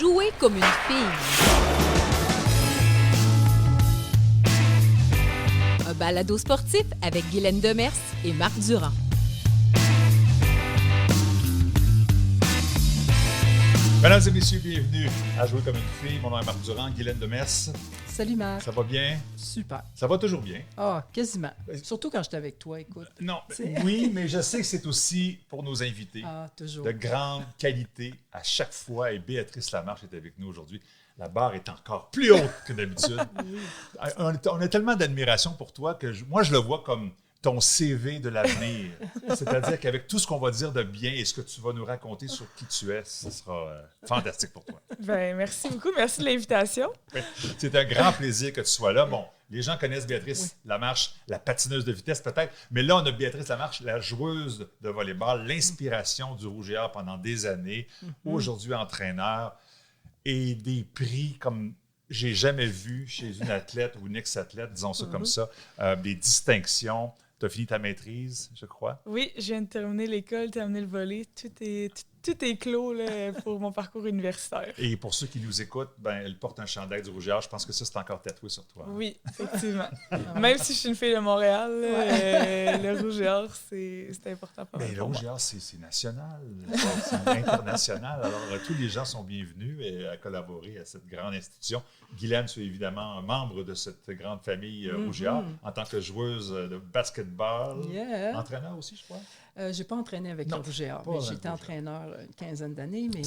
Jouer comme une fille. Un balado sportif avec Guylaine Demers et Marc Durand. Mesdames et messieurs, bienvenue à Jouer comme une fille. Mon nom est Marc Durand, Guylaine Demers. Salut Marc. Ça va bien? Super. Ça va toujours bien? Ah, quasiment. Surtout quand j'étais avec toi, écoute. Non, oui, mais je sais que c'est aussi pour nos invités toujours. de grande qualité à chaque fois. Et Béatrice Lamarche est avec nous aujourd'hui. La barre est encore plus haute que d'habitude. On a tellement d'admiration pour toi que moi, je le vois comme ton CV de l'avenir. C'est-à-dire qu'avec tout ce qu'on va dire de bien et ce que tu vas nous raconter sur qui tu es, ce sera fantastique pour toi. Ben, merci beaucoup. Merci de l'invitation. C'est un grand plaisir que tu sois là. Bon, les gens connaissent Béatrice Lamarche, la patineuse de vitesse peut-être, mais là, on a Béatrice Lamarche, la joueuse de volleyball, l'inspiration du Rouge et Or pendant des années, aujourd'hui entraîneur, et des prix comme j'ai jamais vu chez une athlète ou une ex-athlète, disons ça comme ça, des distinctions. Tu as fini ta maîtrise, je crois. Oui, je viens de terminer l'école, terminer le volley. Tout est clos là, pour mon parcours universitaire. Et pour ceux qui nous écoutent, elle porte un chandail du Rouge et Or. Je pense que ça, c'est encore tatoué sur toi. Oui, effectivement. Même si je suis une fille de Montréal, le Rouge et Or, c'est important pour moi. Mais le Rouge et Or, c'est national, c'est international. Alors, tous les gens sont bienvenus à collaborer à cette grande institution. Guylaine, tu es évidemment un membre de cette grande famille Rouge et Or en tant que joueuse de basketball. Entraîneur aussi, je crois. Je n'ai pas entraîné avec le Rouge et Or, mais j'étais entraîneur une quinzaine d'années, mais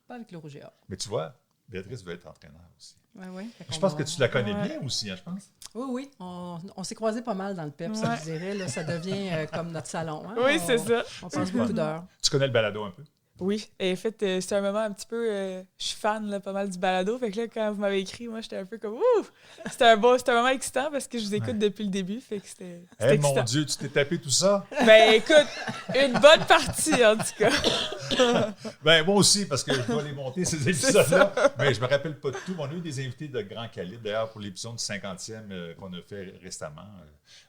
pas avec le Rouge et Or. Mais tu vois, Béatrice veut être entraîneur aussi. Oui. Je pense que tu la connais bien aussi, je pense. Oui. On s'est croisés pas mal dans le PEP, ça, je dirais. Là, ça devient comme notre salon. Hein? Oui, c'est ça. On passe beaucoup d'heures. Tu connais le balado un peu? Oui, et en fait, c'était un moment un petit peu... je suis fan là, pas mal du balado, fait que là, quand vous m'avez écrit, moi, j'étais un peu comme... Ouh! C'était un moment excitant parce que je vous écoute depuis le début, fait que c'était excitant. Mon Dieu, tu t'es tapé tout ça? Ben écoute, une bonne partie, en tout cas. Moi aussi, parce que je dois les monter, ces épisodes-là. Mais je me rappelle pas de tout. On a eu des invités de grand calibre. D'ailleurs, pour l'épisode du 50e qu'on a fait récemment,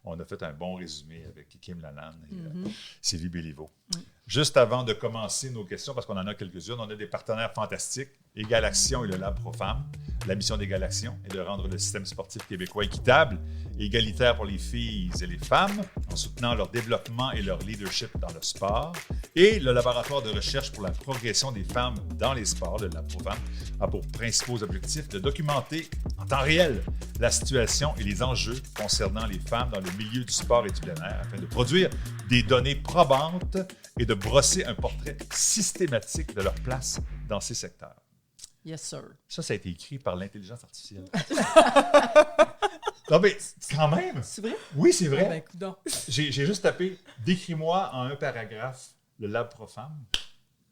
on a fait un bon résumé avec Kim Lalanne et Sylvie Béliveau. Juste avant de commencer nos questions, parce qu'on en a quelques-unes, on a des partenaires fantastiques, Égalaction et le Lab Profam. La mission d'Égalaction est de rendre le système sportif québécois équitable et égalitaire pour les filles et les femmes, en soutenant leur développement et leur leadership dans le sport. Et le laboratoire de recherche pour la progression des femmes dans les sports, le Lab Profam, a pour principaux objectifs de documenter en temps réel la situation et les enjeux concernant les femmes dans le milieu du sport et du plein air, afin de produire des données probantes et de brosser un portrait systématique de leur place dans ces secteurs. Yes, sir. Ça a été écrit par l'intelligence artificielle. Non, mais quand même. C'est vrai? Oui, c'est vrai. J'ai juste tapé « Décris-moi en un paragraphe le Lab Profam ».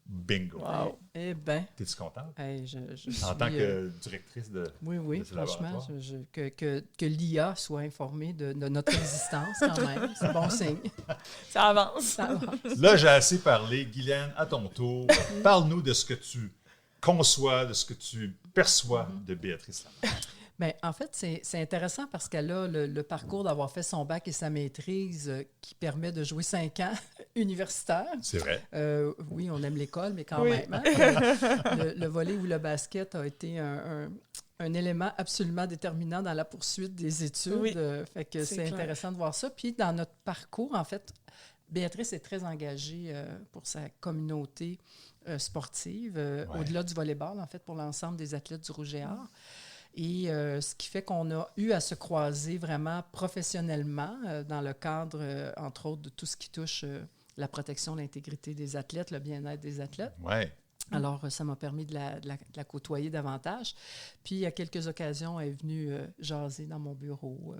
Bingo. Wow. Eh bien. T'es-tu contente? Je suis, en tant que directrice de Oui, de ce franchement, laboratoire? que l'IA soit informée de notre existence quand même, c'est bon signe. Ça avance. Là, j'ai assez parlé. Guylaine, à ton tour, parle-nous de ce que tu conçois, de ce que tu perçois de Béatrice Lamarche. Bien, en fait, c'est intéressant parce qu'elle a le parcours d'avoir fait son bac et sa maîtrise qui permet de jouer 5 ans universitaire. C'est vrai. Oui, on aime l'école, mais quand Oui. même. Hein? Le volley ou le basket a été un élément absolument déterminant dans la poursuite des études. Oui. Fait que c'est intéressant de voir ça. Puis dans notre parcours, en fait, Béatrice est très engagée pour sa communauté sportive, au-delà du volleyball, en fait, pour l'ensemble des athlètes du Rouge et Or. Et ce qui fait qu'on a eu à se croiser vraiment professionnellement dans le cadre, entre autres, de tout ce qui touche la protection de l'intégrité des athlètes, le bien-être des athlètes. Ouais. Alors, ça m'a permis de la côtoyer davantage. Puis, à quelques occasions, elle est venue jaser dans mon bureau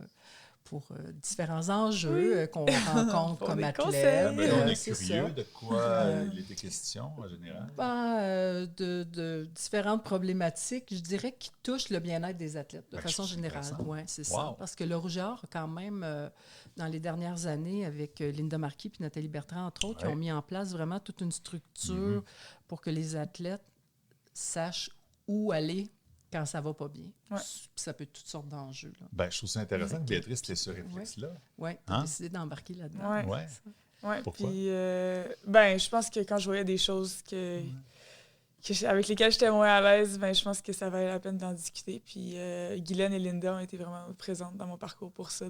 pour différents enjeux qu'on rencontre comme athlète. On est curieux de quoi il était question en général. De différentes problématiques, je dirais, qui touchent le bien-être des athlètes de façon générale. Oui, c'est ça. Parce que le Rouge et Or, quand même, dans les dernières années, avec Linda Marquis et Nathalie Bertrand, entre autres, qui ont mis en place vraiment toute une structure pour que les athlètes sachent où aller quand ça va pas bien. Ouais. Ça peut être toutes sortes d'enjeux. Je trouve ça intéressant que Béatrice ait ce réflexe-là. Oui, tu as décidé d'embarquer là-dedans. Ouais. Pourquoi? Puis, je pense que quand je voyais des choses avec lesquels j'étais moins à l'aise, ben, je pense que ça valait la peine d'en discuter. Puis Guylaine et Linda ont été vraiment présentes dans mon parcours pour ça.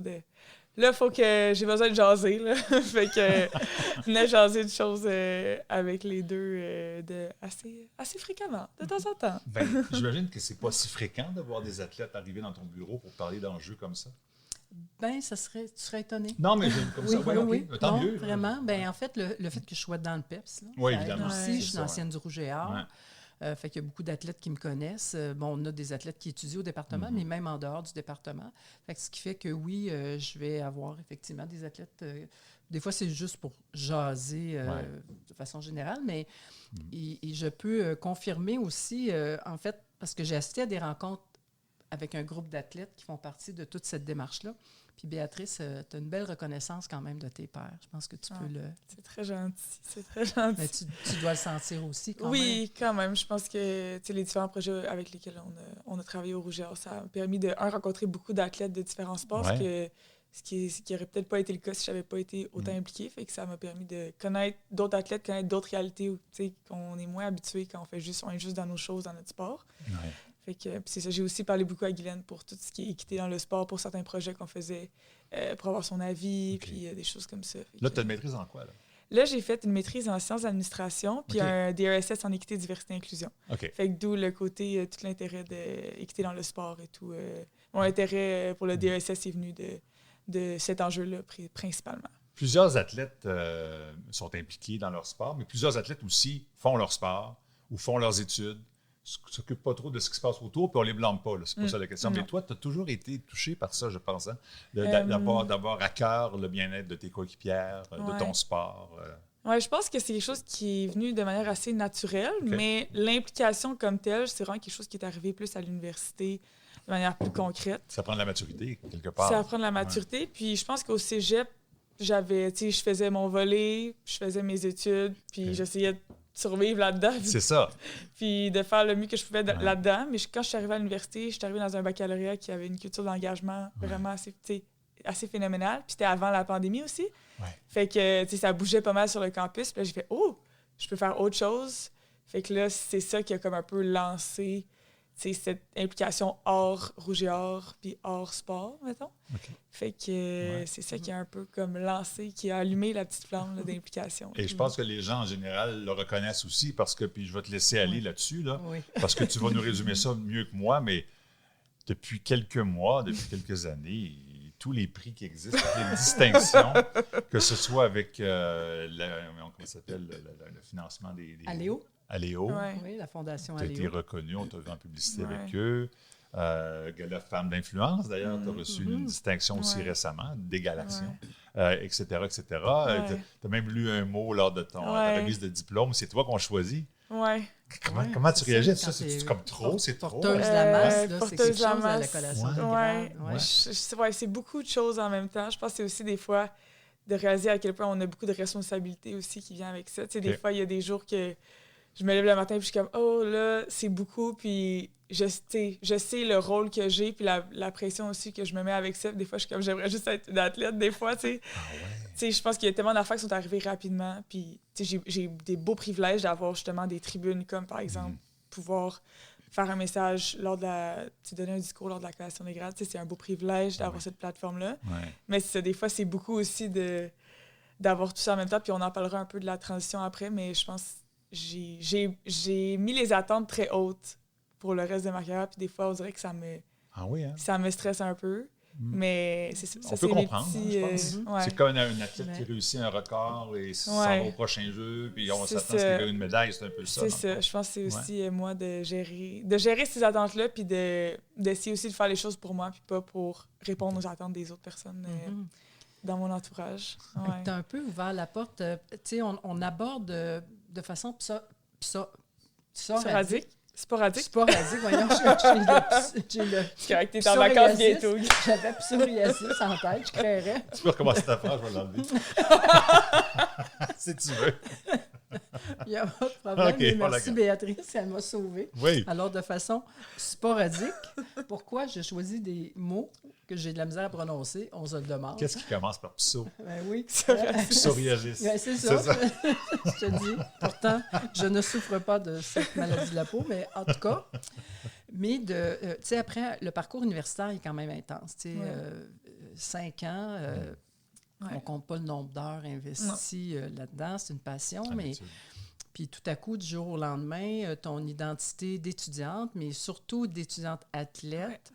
Là, il faut que j'ai besoin de jaser. Là. Fait que venais jaser de choses avec les deux assez fréquemment, de temps en temps. Ben, j'imagine que c'est pas si fréquent de voir des athlètes arriver dans ton bureau pour parler d'enjeux comme ça. Ben, tu serais étonné. Non, mais comme ça, Oui. Tant Non, mieux. vraiment. Ben, en fait, le fait que je sois dans le PEPS, là, Oui, ça aide évidemment. aussi. Ouais, Je suis c'est ça, l'ancienne du Rouge et Or. Ouais. Fait qu'il y a beaucoup d'athlètes qui me connaissent. Bon, on a des athlètes qui étudient au département, mais même en dehors du département. Fait que ce qui fait que oui, je vais avoir effectivement des athlètes. Des fois, c'est juste pour jaser de façon générale, mais et je peux confirmer aussi, en fait, parce que j'ai assisté à des rencontres avec un groupe d'athlètes qui font partie de toute cette démarche-là. Puis Béatrice, tu as une belle reconnaissance quand même de tes pairs. Je pense que tu peux le... C'est très gentil. Mais tu dois le sentir aussi quand même. Oui, quand même. Je pense que les différents projets avec lesquels on a travaillé au Rouge et Or, ça a permis de rencontrer beaucoup d'athlètes de différents sports, ce qui aurait peut-être pas été le cas si je n'avais pas été autant impliquée. Fait que ça m'a permis de connaître d'autres athlètes, connaître d'autres réalités où qu'on est moins habitué quand on est juste dans nos choses, dans notre sport. Ouais. Fait que, c'est ça, j'ai aussi parlé beaucoup à Guylaine pour tout ce qui est équité dans le sport, pour certains projets qu'on faisait, pour avoir son avis, puis des choses comme ça. Là, tu as une maîtrise en quoi? Là, j'ai fait une maîtrise en sciences d'administration, puis un DRSS en équité, diversité et inclusion. Fait que d'où le côté, tout l'intérêt d'équité dans le sport et tout. Mon intérêt pour le DRSS est venu de cet enjeu-là, principalement. Plusieurs athlètes sont impliqués dans leur sport, mais plusieurs athlètes aussi font leur sport ou font leurs études, ne s'occupent pas trop de ce qui se passe autour, puis on ne les blâme pas. C'est pas ça la question. Non. Mais toi, tu as toujours été touché par ça, je pense, hein? D'avoir à cœur le bien-être de tes coéquipières, de ton sport. Oui, je pense que c'est quelque chose qui est venu de manière assez naturelle, mais l'implication comme telle, c'est vraiment quelque chose qui est arrivé plus à l'université de manière plus concrète. Ça prend de la maturité, quelque part. Ça prend de la maturité. Puis je pense qu'au cégep, je faisais mon volley, je faisais mes études, puis j'essayais de survivre là-dedans. C'est ça. Puis de faire le mieux que je pouvais là-dedans. Mais quand je suis arrivée à l'université, je suis arrivée dans un baccalauréat qui avait une culture d'engagement vraiment assez phénoménale. Puis c'était avant la pandémie aussi. Ouais. Fait que ça bougeait pas mal sur le campus. Puis là, j'ai fait « Oh, je peux faire autre chose ». Fait que là, c'est ça qui a comme un peu lancé cette implication hors Rouge et Or puis hors sport, mettons. Fait que c'est ça qui a un peu comme lancé, qui a allumé la petite flamme d'implication. Et je pense que les gens, en général, le reconnaissent aussi parce que, puis je vais te laisser aller là-dessus, parce que tu vas nous résumer ça mieux que moi, mais depuis quelques mois, depuis quelques années, tous les prix qui existent, toutes les distinctions, que ce soit avec comment ça s'appelle, le financement des Aléo. Oui, la fondation Aléo. Tu as été reconnu, on t'a vu en publicité avec eux. Gala Femmes d'influence, d'ailleurs, tu as reçu une distinction aussi récemment, d'égalisation, etc., etc. Tu as même lu un mot lors de ta remise de diplôme. C'est toi qu'on choisit. Comment tu réagis? Ça, c'est comme trop? C'est trop? Porteuse de la masse, là, c'est quelque chose à la collation de grade. C'est beaucoup de choses en même temps. Je pense que c'est aussi des fois de réaliser à quel point on a beaucoup de responsabilités aussi qui viennent avec ça. Tu sais, des fois, il y a des jours que je me lève le matin et je suis comme « Oh, là, c'est beaucoup. » Puis je sais le rôle que j'ai puis la pression aussi que je me mets avec ça. Des fois, je suis comme « J'aimerais juste être une athlète. » Des fois, tu sais. Je pense qu'il y a tellement d'affaires qui sont arrivées rapidement. Puis j'ai des beaux privilèges d'avoir justement des tribunes comme, par exemple, pouvoir faire un message lors de donner un discours lors de la collation des grades. C'est un beau privilège d'avoir cette plateforme-là. Mais des fois, c'est beaucoup aussi d'avoir tout ça en même temps. Puis on en parlera un peu de la transition après, mais je pense j'ai mis les attentes très hautes pour le reste de ma carrière, puis des fois, on dirait que ça me stresse un peu. Mais on peut comprendre, je pense. C'est comme un athlète qui réussit un record et s'en va au prochain jeu, puis on s'attend à ce qu'il gagne une médaille, c'est un peu ça. C'est ça. Je pense que c'est aussi, moi, de gérer ces attentes-là, puis d'essayer aussi de faire les choses pour moi, puis pas pour répondre aux attentes des autres personnes dans mon entourage. Tu as un peu ouvert la porte. Tu sais, on aborde de façon sporadique. Sporadique, voyons, j'ai le c'est correct, t'es en vacances bientôt. J'avais psoriasis en tête, je créerais. Tu peux recommencer ta phrase, je vais l'enlever. Si tu veux. Il n'y a pas de problème. OK, Et on la merci, garde. Béatrice, elle m'a sauvée. Oui. Alors, de façon sporadique, pourquoi j'ai choisi des mots que j'ai de la misère à prononcer? On se le demande. Qu'est-ce qui commence par pso? Ben oui. Psoriasis. Ben, c'est ça. C'est ça. Je te dis. Pourtant, je ne souffre pas de cette maladie de la peau, mais en tout cas. Mais tu sais, après, le parcours universitaire est quand même intense. Tu sais, 5 ans, on ne compte pas le nombre d'heures investies là-dedans. C'est une passion, mais... Puis tout à coup, du jour au lendemain, ton identité d'étudiante, mais surtout d'étudiante athlète,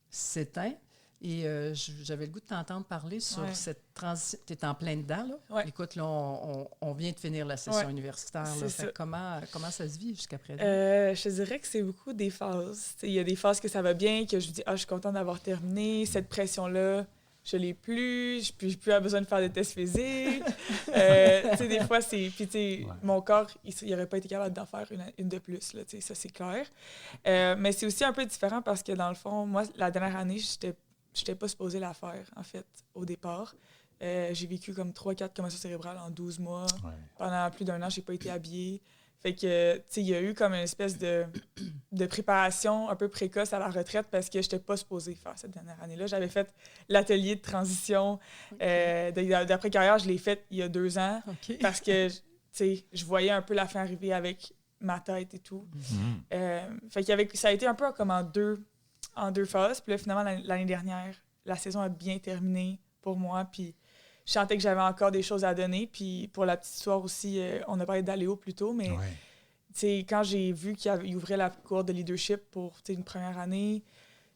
s'éteint. Et j'avais le goût de t'entendre parler sur cette transition. Tu es en plein dedans, là? Ouais. Écoute, là, on vient de finir la session universitaire. Là. C'est ça. Comment ça se vit jusqu'à présent? Je te dirais que c'est beaucoup des phases. Il y a des phases que ça va bien, que je me dis « Ah, je suis contente d'avoir terminé. Cette pression-là, je l'ai plus. Je n'ai plus besoin de faire des tests physiques. » Des fois, c'est... Puis, tu sais, mon corps, il n'aurait pas été capable d'en faire une de plus. Là, ça, c'est clair. Mais c'est aussi un peu différent parce que, dans le fond, moi, la dernière année, je n'étais pas supposée la faire, en fait, au départ. J'ai vécu comme 3-4 commotions cérébrales en 12 mois. Ouais. Pendant plus d'1 an, je n'ai pas été habillée. Fait que, tu sais, il y a eu comme une espèce de préparation un peu précoce à la retraite parce que je n'étais pas supposée faire cette dernière année-là. J'avais fait l'atelier de transition d'après-carrière. Je l'ai fait il y a 2 ans parce que, tu sais, je voyais un peu la fin arriver avec ma tête et tout. Fait que ça a été un peu comme en deux phases. Puis là, finalement, l'année dernière, la saison a bien terminé pour moi. Puis je sentais que j'avais encore des choses à donner. Puis pour la petite histoire aussi, on a parlé d'Aléo plus tôt, mais quand j'ai vu qu'il ouvrait la cour de leadership pour une première année,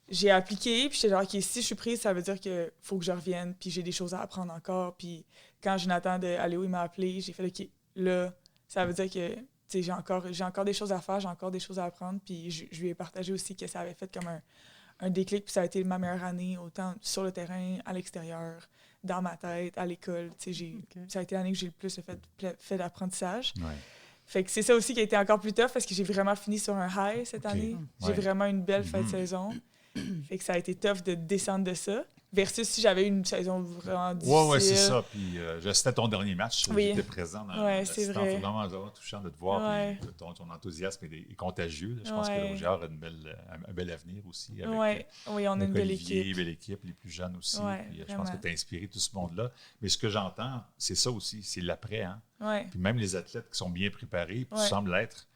j'ai appliqué. Puis j'étais genre, OK, si je suis prise, ça veut dire qu'il faut que je revienne. Puis j'ai des choses à apprendre encore. Puis quand Jonathan de Aléo, il m'a appelé, j'ai fait, OK, là, ça veut dire que j'ai encore des choses à faire, j'ai encore des choses à apprendre. Puis je lui ai partagé aussi que ça avait fait comme un déclic. Puis ça a été ma meilleure année, autant sur le terrain, à l'extérieur, dans ma tête, à l'école. Ça a été l'année que j'ai le plus fait d'apprentissage. Ouais. Fait que c'est ça aussi qui a été encore plus tough parce que j'ai vraiment fini sur un high cette année. J'ai vraiment une belle fin de saison. Fait que ça a été tough de descendre de ça. Versus si j'avais eu une saison vraiment difficile. Oui, c'est ça. Puis c'était ton dernier match. J'étais présent dans c'est vrai. Vraiment touchant de te voir. Puis ton enthousiasme est contagieux. Je pense que le Rougeur a un bel avenir aussi. Avec, oui, on a une belle équipe. Belle équipe, les plus jeunes aussi. Puis, je pense que tu as inspiré tout ce monde-là. Mais ce que j'entends, c'est ça aussi. C'est l'après. Hein? Puis même les athlètes qui sont bien préparés, puis tu sembles l'être,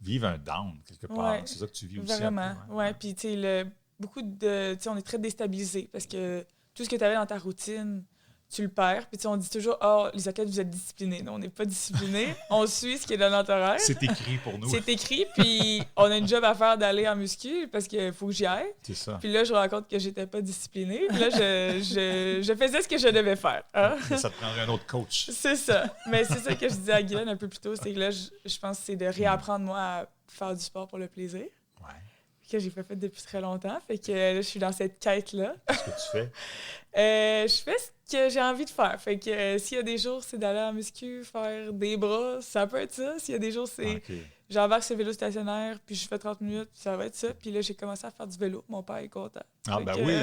vivent un down quelque part. C'est ça que tu vis aussi. Vraiment. Oui, puis tu sais, beaucoup de... Tu sais, on est très déstabilisé parce que tout ce que tu avais dans ta routine, tu le perds. Puis on dit toujours, les athlètes, vous êtes disciplinés. Non, on n'est pas disciplinés. On suit ce qui est dans notre horaire. C'est écrit pour nous. C'est écrit, puis on a une job à faire d'aller en muscu parce qu'il faut que j'y aille. C'est ça. Puis là, je me rends compte que j'étais pas disciplinée. Puis là, je faisais ce que je devais faire. Hein? Mais ça te prendrait un autre coach. C'est ça. Mais c'est ça que je disais à Guylaine un peu plus tôt, c'est que là, je pense que c'est de réapprendre, moi, à faire du sport pour le plaisir. Que j'ai pas fait depuis très longtemps. Fait que là, je suis dans cette quête-là. Qu'est-ce que tu fais? Je fais ce que j'ai envie de faire. Fait que s'il y a des jours, c'est d'aller en muscu, faire des bras, ça peut être ça. S'il y a des jours, c'est j'embarque sur le vélo stationnaire, puis je fais 30 minutes, ça va être ça. Puis là, j'ai commencé à faire du vélo. Mon père est content. Ah, ben oui,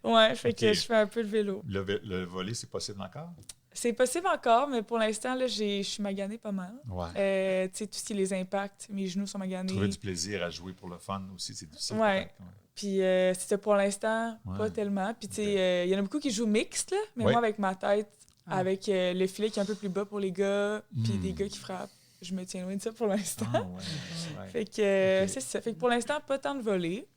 OK. Ouais, fait que je fais un peu de vélo. Le volley, c'est possible encore? C'est possible encore, mais pour l'instant, là, je suis maganée pas mal. Ouais. Tu sais, tout ce qui est les impacts, mes genoux sont maganés. Trouver du plaisir à jouer pour le fun aussi, c'est difficile. Ouais. Puis c'était pour l'instant, pas tellement. Puis tu sais, y en a beaucoup qui jouent mixte, là, mais moi, avec ma tête, avec le filet qui est un peu plus bas pour les gars, puis des gars qui frappent, je me tiens loin de ça pour l'instant. Fait que c'est ça. Fait que pour l'instant, pas tant de volley.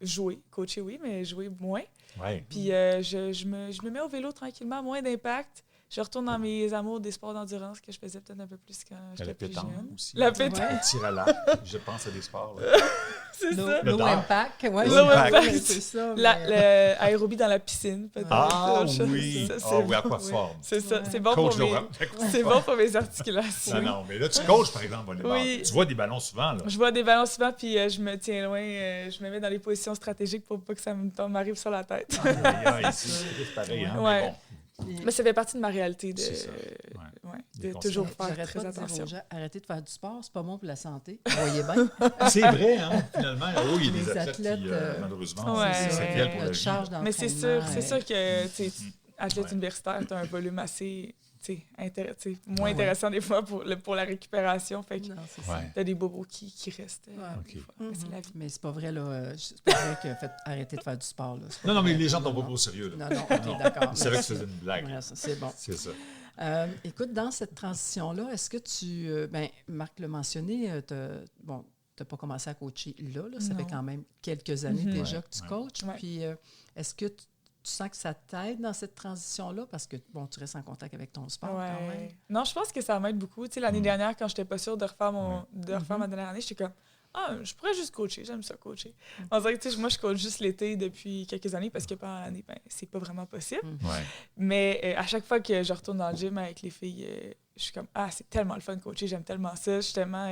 Jouer, coacher, oui, mais jouer moins. Ouais. Puis je me mets au vélo tranquillement, moins d'impact. Je retourne dans mes amours des sports d'endurance que je faisais peut-être un peu plus quand j'étais plus jeune. Aussi. La pétanque. Le tir à l'arc, je pense à des sports. C'est ça. Low impact. Ouais, low impact. C'est ça. L'aérobie dans la piscine, peut-être. Ah oui. Oui, aquaforme. C'est ça. C'est bon pour mes articulations. Non, mais là, tu coaches, par exemple, volleyball. Oui. Tu vois des ballons souvent, là. Je vois des ballons souvent, puis je me tiens loin. Je me mets dans les positions stratégiques pour pas que ça m'arrive sur la tête. C'est pareil, hein? Ouais. Mais bon. Mais ça fait partie de ma réalité de toujours faire très attention. Arrêtez de faire du sport, c'est pas bon pour la santé. Vous voyez bien. C'est vrai, hein, finalement. Il y a des athlètes qui, malheureusement, pour la vie. Mais c'est sûr que, athlète universitaire, tu as un volume assez moins intéressant des fois pour la récupération. Fait que t'as des bobos qui restent des fois. C'est la vie. Mais c'est pas vrai, là. C'est pas vrai que arrêtez de faire du sport. Là. Non, mais les gens t'ont pas au sérieux. Là. Non, OK, d'accord. C'est vrai que je faisais une blague. Ouais, c'est bon. C'est ça. Écoute, dans cette transition-là, est-ce que tu... Marc l'a mentionné, tu n'as pas commencé à coacher là. Ça fait quand même quelques années déjà que tu coaches. Ouais. Puis, est-ce que tu sens que ça t'aide dans cette transition-là? Parce que, tu restes en contact avec ton sport quand même. Non, je pense que ça m'aide beaucoup. Tu sais, l'année dernière, quand je n'étais pas sûre de refaire ma dernière année, j'étais comme, je pourrais juste coacher. J'aime ça, coacher. On dirait que, moi, je coach juste l'été depuis quelques années parce que pendant l'année, c'est pas vraiment possible. Mais à chaque fois que je retourne dans le gym avec les filles, je suis comme, c'est tellement le fun de coacher. J'aime tellement ça. Justement,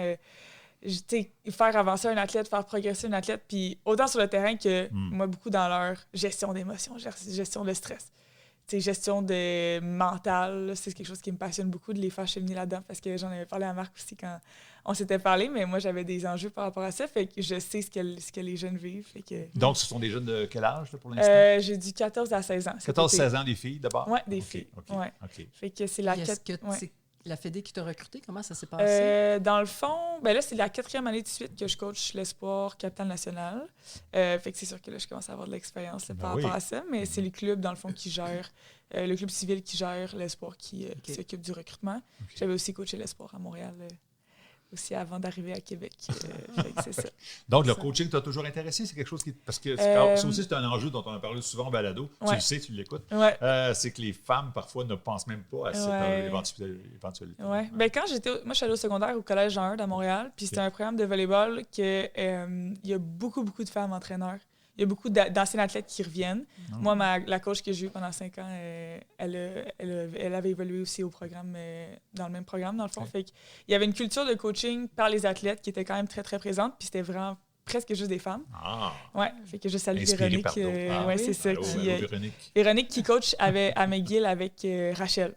faire avancer un athlète, faire progresser un athlète, puis autant sur le terrain que moi, beaucoup dans leur gestion d'émotions, gestion de stress. Gestion de mental, c'est quelque chose qui me passionne beaucoup de les faire cheminer là-dedans parce que j'en avais parlé à Marc aussi quand on s'était parlé, mais moi, j'avais des enjeux par rapport à ça, fait que je sais ce que les jeunes vivent. Fait que... Donc, ce sont des jeunes de quel âge là, pour l'instant? J'ai du 14 à 16 ans. 14-16 ans, des filles d'abord? Oui, des filles. Ouais. Fait que c'est la c'est la Fédé qui t'a recruté? Comment ça s'est passé? Dans le fond, là, c'est la 4e année de suite que je coach l'Espoir Capitale Nationale. Fait que c'est sûr que là, je commence à avoir de l'expérience par rapport à ça, mais c'est le club, dans le fond, qui gère, le club civil qui gère l'Espoir qui s'occupe du recrutement. J'avais aussi coaché l'Espoir à Montréal aussi avant d'arriver à Québec. C'est ça. Donc, le coaching t'a toujours intéressé? C'est quelque chose qui... Parce que ça aussi, c'est un enjeu dont on a parlé souvent en balado. Tu le sais, tu l'écoutes. C'est que les femmes, parfois, ne pensent même pas à cette éventualité. Oui. Moi, je suis allée au secondaire au Collège Jean Eudes à Montréal. Puis c'était un programme de volleyball que il y a beaucoup, beaucoup de femmes entraîneurs. Il y a beaucoup d'anciens athlètes qui reviennent. Moi, la coach que j'ai eue pendant 5 ans, elle avait évolué aussi au programme, dans le même programme, dans le fond. Fait qu'il y avait une culture de coaching par les athlètes qui était quand même très, très présente. Puis c'était vraiment presque juste des femmes. Fait que je salue Véronique. C'est ça. Véronique qui coach à McGill avec Rachel.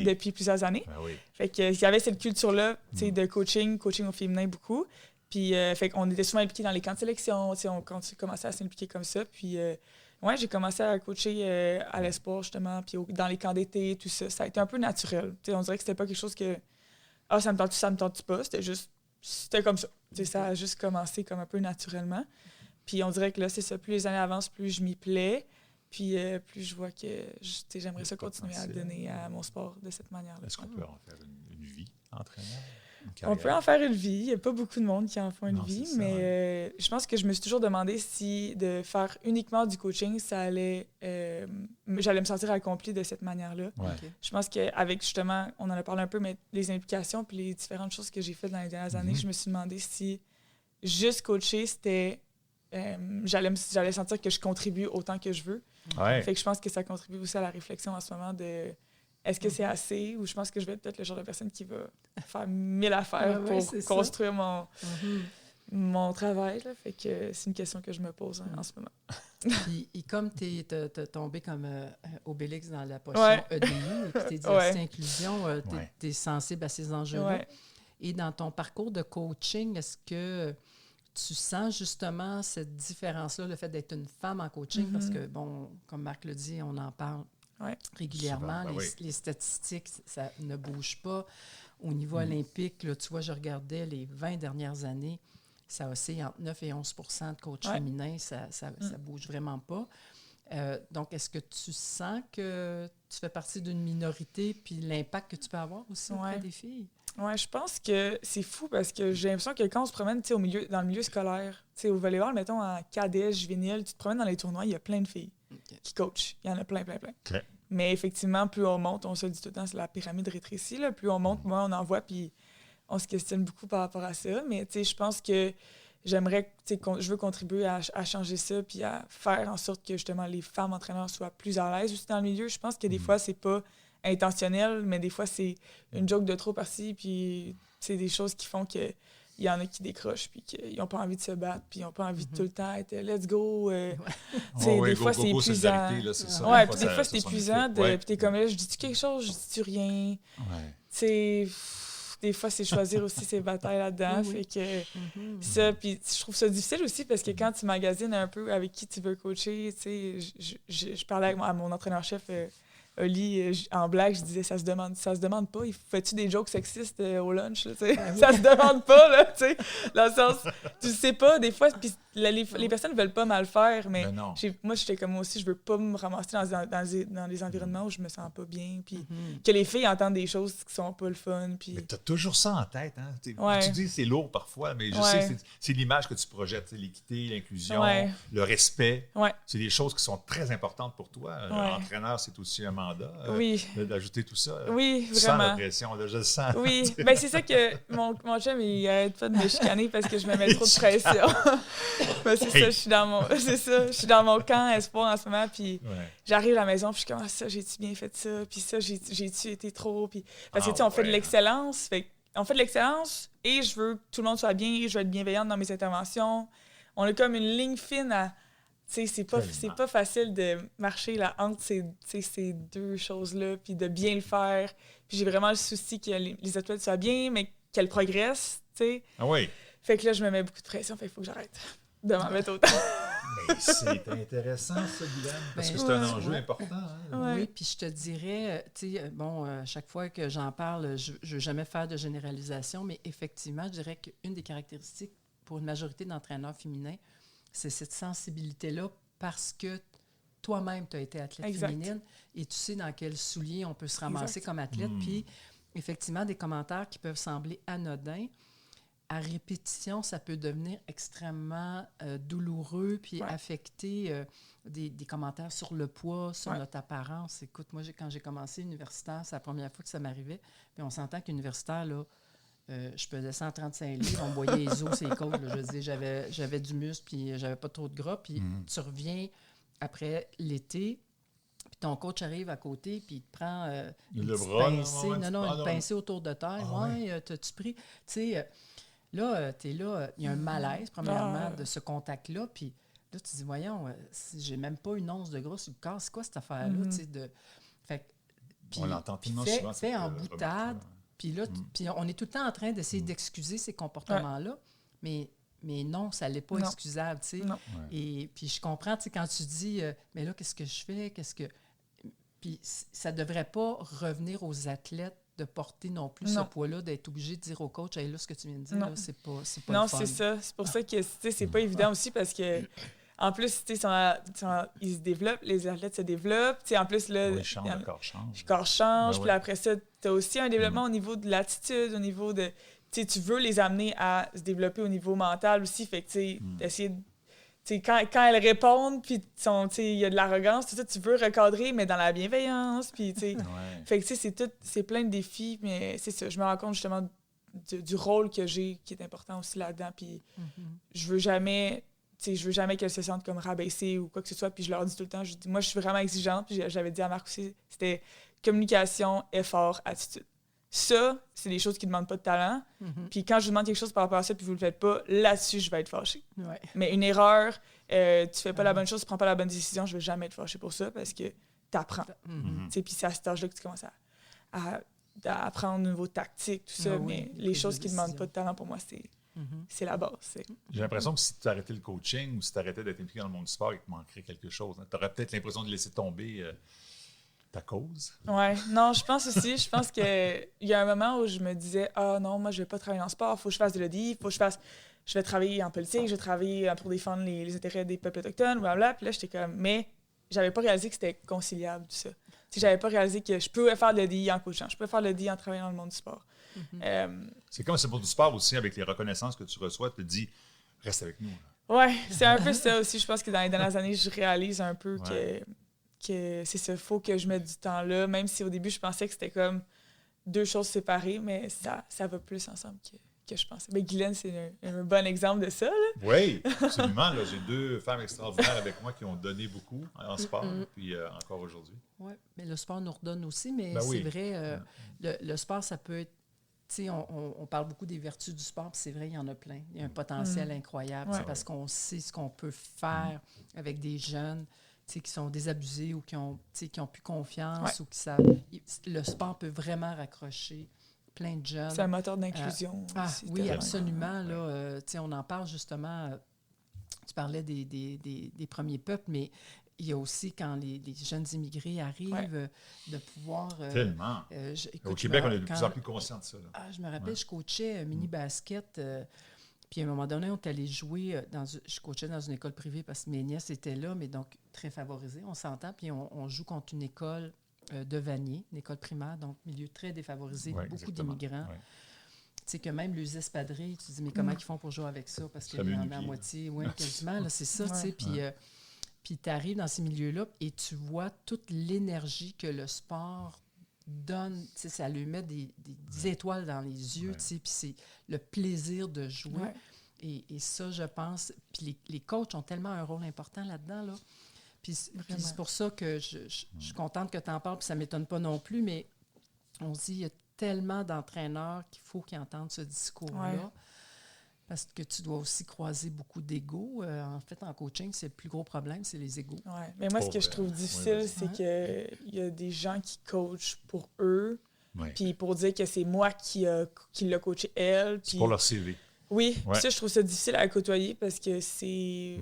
Depuis plusieurs années. Fait qu'il y avait cette culture-là de coaching au féminin beaucoup. Puis, fait qu'on était souvent impliqués dans les camps de sélection, on commençait à s'impliquer comme ça. Puis, j'ai commencé à coacher à l'Espoir, justement, puis dans les camps d'été, tout ça. Ça a été un peu naturel. On dirait que c'était pas quelque chose que, ça me tente pas. C'était comme ça. Ça a juste commencé comme un peu naturellement. Puis, on dirait que là, c'est ça. Plus les années avancent, plus je m'y plais. Puis, plus je vois que j'aimerais ça continuer à donner à mon sport de cette manière-là. Est-ce qu'on peut en faire une vie entraîneur? On peut en faire une vie. Il n'y a pas beaucoup de monde qui en font une vie, mais je pense que je me suis toujours demandé si de faire uniquement du coaching, j'allais me sentir accomplie de cette manière-là. Je pense qu'avec, justement, on en a parlé un peu, mais les implications puis les différentes choses que j'ai faites dans les dernières années, je me suis demandé si juste coacher, c'était... j'allais sentir que je contribue autant que je veux. Fait que je pense que ça contribue aussi à la réflexion en ce moment de... Est-ce que c'est assez ou je pense que je vais être peut-être le genre de personne qui va faire 1000 affaires pour construire mon travail. Là. Fait que c'est une question que je me pose en ce moment. Puis, comme tu es tombé comme Obélix dans la potion EDI et que tu t'es dit inclusion, tu es sensible à ces enjeux-là. Et dans ton parcours de coaching, est-ce que tu sens justement cette différence-là, le fait d'être une femme en coaching? Parce que, comme Marc le dit, on en parle régulièrement. Les statistiques, ça ne bouge pas. Au niveau olympique, là, tu vois, je regardais les 20 dernières années, ça oscille entre 9 et 11 % de coachs féminins. Ça bouge vraiment pas. Donc, est-ce que tu sens que tu fais partie d'une minorité puis l'impact que tu peux avoir aussi auprès des filles? Oui, je pense que c'est fou parce que j'ai l'impression que quand on se promène dans le milieu scolaire, au volleyball, mettons en cadet, juvénile, tu te promènes dans les tournois, il y a plein de filles qui coachent. Il y en a plein. Mais effectivement, plus on monte, on se le dit tout le temps, c'est la pyramide rétrécie. Là. Plus on monte, moins on en voit, puis on se questionne beaucoup par rapport à ça. Mais je pense que je veux contribuer à changer ça, puis à faire en sorte que justement les femmes entraîneurs soient plus à l'aise aussi dans le milieu. Je pense que des fois, c'est pas intentionnel, mais des fois, c'est une joke de trop par-ci, puis c'est des choses qui font que il y en a qui décrochent, puis qu'ils n'ont pas envie de se battre, puis ils n'ont pas envie de tout le temps être « let's go ». Des fois, c'est épuisant. Puis des fois, c'est épuisant. Puis t'es comme là, je dis-tu quelque chose, je dis-tu rien. Des fois, c'est choisir aussi ses batailles là-dedans. Fait que ça, puis je trouve ça difficile aussi parce que quand tu magasines un peu avec qui tu veux coacher, je parlais à mon entraîneur-chef Oli, en blague, je disais, ça se demande pas. Fais-tu des jokes sexistes au lunch? Là, ça se demande pas, là, tu sais. Dans le sens, tu sais pas, des fois, puis les personnes veulent pas mal faire, mais moi, j'étais comme moi aussi, je veux pas me ramasser dans des environnements où je me sens pas bien, puis que les filles entendent des choses qui sont pas le fun. Puis... Mais t'as toujours ça en tête, hein? Tu dis c'est lourd parfois, mais je sais que c'est l'image que tu projettes, l'équité, l'inclusion, le respect. C'est des choses qui sont très importantes pour toi. Entraîneur, c'est aussi un mandat d'ajouter tout ça. Oui, vraiment. Sans la pression, là, je le sens. Oui, bien c'est ça que mon chum, il arrête pas de me chicaner parce que je me mets trop de pression. Ben, c'est ça, je suis dans mon camp espoir en ce moment, puis j'arrive à la maison, puis je suis comme, ça, j'ai-tu bien fait ça, puis ça, j'ai-tu été trop, puis... Parce que, tu sais, on fait de l'excellence, on fait de l'excellence, et je veux que tout le monde soit bien, je veux être bienveillante dans mes interventions. On a comme une ligne fine à... Tu sais, c'est pas facile de marcher là, entre ces deux choses-là, puis de bien le faire. Puis j'ai vraiment le souci que les athlètes soient bien, mais qu'elles progressent, tu sais. Ah oui. Fait que là, je me mets beaucoup de pression, fait qu'il faut que j'arrête de m'en mettre autant. Mais c'est intéressant, ça, Guylaine, parce que c'est un enjeu important. Hein? Oui, puis je te dirais, tu sais, chaque fois que j'en parle, je ne veux jamais faire de généralisation, mais effectivement, je dirais qu'une des caractéristiques pour une majorité d'entraîneurs féminins, c'est cette sensibilité-là parce que toi-même, tu as été athlète féminine et tu sais dans quel soulier on peut se ramasser comme athlète. Puis, effectivement, des commentaires qui peuvent sembler anodins, à répétition, ça peut devenir extrêmement douloureux puis affecter des commentaires sur le poids, sur notre apparence. Écoute, moi, quand j'ai commencé universitaire, c'est la première fois que ça m'arrivait. Puis on s'entend qu'universitaire, là, je pesais 135 livres, on me voyait les os, ses côtes. Là, je veux dire, j'avais du muscle, puis j'avais pas trop de gras. Puis tu reviens après l'été, puis ton coach arrive à côté, puis il te prend le bras, une pincée autour de terre. T'as-tu pris? Tu sais, là, t'es là, il y a un malaise, premièrement, de ce contact-là. Puis là, tu te dis, voyons, j'ai même pas une once de gras sur le corps. C'est quoi cette affaire-là? Tu sais, on l'entend tellement souvent. Fait en boutade. Puis là, puis on est tout le temps en train d'essayer d'excuser ces comportements-là, mais non, ça n'est pas excusable, tu sais. Et puis je comprends, tu sais, quand tu dis, mais là, qu'est-ce que je fais? Puis ça ne devrait pas revenir aux athlètes de porter non plus ce poids-là, d'être obligé de dire au coach, hey, là, ce que tu viens de dire, là, c'est pas non, le fun. c'est ça. C'est pour ça que, tu sais, c'est pas évident aussi parce que... En plus, tu sais, ils se développent, les athlètes se développent. Tu sais, en plus, là... Oui, le corps change. Le corps change. Puis après ça, tu as aussi un développement au niveau de l'attitude, au niveau de... Tu sais, tu veux les amener à se développer au niveau mental aussi. Fait que, tu sais, essayer de... Tu sais, quand elles répondent, puis, tu sais, il y a de l'arrogance, tout ça, tu veux recadrer, mais dans la bienveillance. Puis, tu sais... Fait que, tu sais, c'est plein de défis, mais c'est ça. Je me rends compte, justement, du rôle que j'ai, qui est important aussi là-dedans. Puis, je veux jamais qu'elles se sentent comme rabaissées ou quoi que ce soit. Puis je leur dis tout le temps, moi, je suis vraiment exigeante. Puis j'avais dit à Marc aussi, c'était communication, effort, attitude. Ça, c'est des choses qui ne demandent pas de talent. Puis quand je vous demande quelque chose par rapport à ça, puis vous ne le faites pas, là-dessus, je vais être fâchée. Mais une erreur, tu fais pas la bonne chose, tu prends pas la bonne décision, je vais jamais être fâchée pour ça parce que tu apprends. Puis c'est à cet âge-là que tu commences à apprendre au niveau tactique, tout ça. Mais les choses qui ne demandent pas de talent, pour moi, c'est la base. J'ai l'impression que si tu arrêtais le coaching ou si tu arrêtais d'être impliqué dans le monde du sport, il te manquerait quelque chose. Tu aurais peut-être l'impression de laisser tomber ta cause. Oui. Non, je pense aussi. Je pense qu'il y a un moment où je me disais « Ah non, moi, je ne vais pas travailler en sport. Il faut que je fasse de l'EDI. Je vais travailler en politique. Je vais travailler pour défendre les intérêts des peuples autochtones. » Blablabla. Puis là, j'étais comme... Mais j'avais pas réalisé que c'était conciliable, tout ça. J'avais pas réalisé que je pouvais faire de l'EDI en coachant. Je pouvais faire de l'EDI en travaillant dans le monde du sport. C'est comme c'est pour du sport aussi, avec les reconnaissances que tu reçois, tu te dis « Reste avec nous. » Oui, c'est un peu ça aussi. Je pense que dans les dernières années, je réalise un peu que c'est ça. Il faut que je mette du temps là, même si au début, je pensais que c'était comme deux choses séparées, mais ça va plus ensemble que je pensais. Mais Guylaine, c'est un bon exemple de ça. Là. Oui, absolument. Là, j'ai 2 femmes extraordinaires avec moi qui ont donné beaucoup en sport, puis encore aujourd'hui. Oui, mais le sport nous redonne aussi, mais c'est vrai, le sport, ça peut être... Tu sais, on parle beaucoup des vertus du sport, puis c'est vrai, il y en a plein. Il y a un potentiel incroyable, parce qu'on sait ce qu'on peut faire avec des jeunes qui sont désabusés ou qui ont plus confiance ou qui savent... Le sport peut vraiment raccrocher plein de jeunes. C'est un moteur d'inclusion. Oui, absolument. Là, on en parle justement... tu parlais des premiers peuples, mais il y a aussi quand les jeunes immigrés arrivent, de pouvoir... Tellement. Écoute, Au Québec, on est de plus en plus conscient de ça. Là. Je me rappelle, je coachais mini-basket, puis à un moment donné, on est allé jouer, je coachais dans une école privée parce que mes nièces étaient là, mais donc très favorisées, on s'entend, puis on joue contre une école de Vanier, une école primaire, donc milieu très défavorisé, beaucoup d'immigrants. Ouais. Tu sais que même les espadrilles, tu te dis, mais comment ils font pour jouer avec ça? Parce qu'il y en a à moitié, quasiment, là, c'est ça, tu sais. Puis tu arrives dans ces milieux-là et tu vois toute l'énergie que le sport donne. Tu sais, ça lui met des étoiles dans les yeux, tu sais, puis c'est le plaisir de jouer. Ouais. Et ça, je pense... Puis les coachs ont tellement un rôle important là-dedans, là. Puis c'est pour ça que je suis contente que tu en parles, puis ça ne m'étonne pas non plus, mais on se dit, il y a tellement d'entraîneurs qu'il faut qu'ils entendent ce discours-là, parce que tu dois aussi croiser beaucoup d'égos. En fait, en coaching, c'est le plus gros problème, c'est les égos. Oui, mais moi, ce que je trouve difficile, c'est qu'il y a des gens qui coachent pour eux, puis pour dire que c'est moi qui l'a coaché elle. C'est pour leur CV. Oui, ça, je trouve ça difficile à côtoyer, parce que c'est...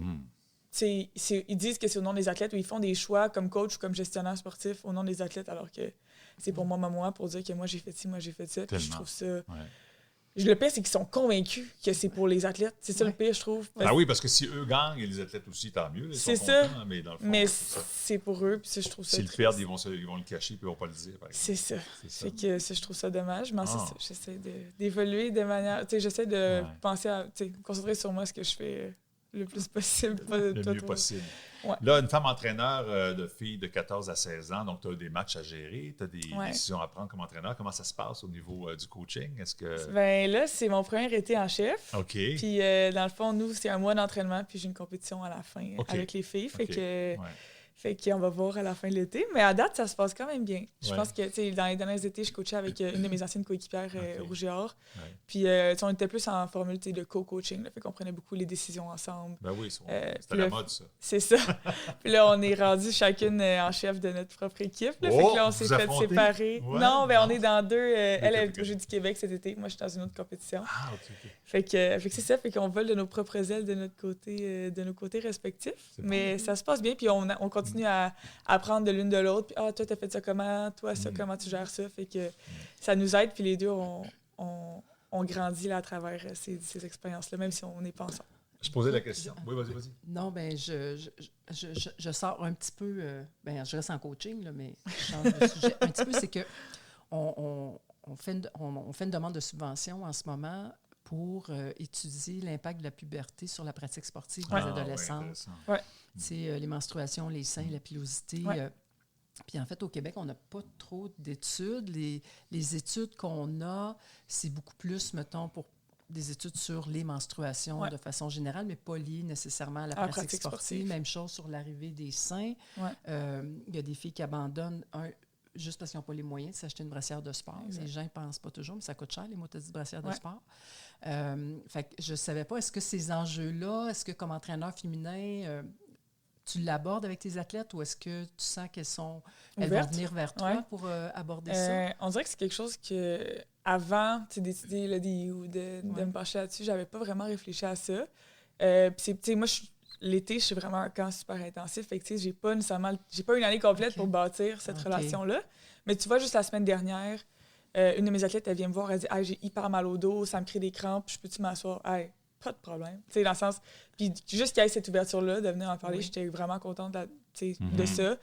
ils disent que c'est au nom des athlètes, ou ils font des choix comme coach ou comme gestionnaire sportif au nom des athlètes, alors que c'est pour moi, pour dire que moi j'ai fait ci, moi j'ai fait ça. Puis je trouve ça... Le pire, c'est qu'ils sont convaincus que c'est pour les athlètes. C'est ça le pire, je trouve. Ah oui, parce que si eux gagnent et les athlètes aussi, tant mieux. C'est ça. Contents, mais dans le fond, mais c'est pour eux, puis ça, je trouve ça... S'ils le perdent, ils vont le cacher puis ils ne vont pas le dire. C'est ça. Fait que ça, je trouve ça dommage. Mais c'est ça. J'essaie d'évoluer de manière... Tu sais, j'essaie de penser à... Tu sais, concentrer sur moi ce que je fais... le plus possible. Le mieux possible. Ouais. Là, une femme entraîneur de filles de 14 à 16 ans, donc tu as des matchs à gérer, tu as des décisions à prendre comme entraîneur. Comment ça se passe au niveau du coaching? Est-ce que... Bien là, c'est mon premier été en chef. OK. Puis dans le fond, nous, c'est un mois d'entraînement, puis j'ai une compétition à la fin avec les filles. Fait qu'on va voir à la fin de l'été. Mais à date, ça se passe quand même bien. Je pense que, tu sais, dans les derniers étés, je coachais avec une de mes anciennes coéquipières, Rouge et Or. Puis, on était plus en formule de co-coaching. Fait qu'on prenait beaucoup les décisions ensemble. Ben oui, c'était la mode, ça. C'est ça. Puis là, on est rendu chacune en chef de notre propre équipe. Là. Fait que là, on s'est fait séparer. Ouais, non, on est dans deux. Elle est au Jeux du Québec cet été. Moi, je suis dans une autre compétition. Ah, OK. Fait que c'est ça. Fait qu'on vole de nos propres ailes de notre côté, de nos côtés respectifs. Mais ça se passe bien. Puis, on continue à apprendre de l'une de l'autre. Puis, toi, t'as fait ça comment? Toi, ça, comment tu gères ça? Fait que ça nous aide. Puis les deux, on grandit là, à travers ces expériences-là, même si on n'est pas ensemble. Je posais la question. Oui, vas-y. Non, bien, je sors un petit peu... je reste en coaching, là, mais je change de sujet un petit peu. C'est que on fait une demande de subvention en ce moment pour étudier l'impact de la puberté sur la pratique sportive des adolescents. Les menstruations, les seins, la pilosité. Puis en fait, au Québec, on n'a pas trop d'études. Les études qu'on a, c'est beaucoup plus, mettons, pour des études sur les menstruations de façon générale, mais pas liées nécessairement à la pratique sportive. Même chose sur l'arrivée des seins. Il y a des filles qui abandonnent juste parce qu'ils n'ont pas les moyens de s'acheter une brassière de sport. Exact. Les gens ne pensent pas toujours, mais ça coûte cher, les maudites brassières de sport. Fait que je ne savais pas, est-ce que ces enjeux-là, est-ce que comme entraîneur féminin, tu l'abordes avec tes athlètes ou est-ce que tu sens qu'elles vont venir vers toi pour aborder ça? On dirait que c'est quelque chose que avant décider de me pencher là-dessus, j'avais pas vraiment réfléchi à ça. Moi, l'été, je suis vraiment un camp super intensif. Fait que j'ai pas une année complète pour bâtir cette relation-là. Mais tu vois, juste la semaine dernière, une de mes athlètes, elle vient me voir, elle dit « j'ai hyper mal au dos, ça me crée des crampes, je peux-tu m'asseoir? » Pas de problème. Tu sais, dans le sens... Puis juste qu'il y ait cette ouverture-là, de venir en parler, j'étais vraiment contente de ça.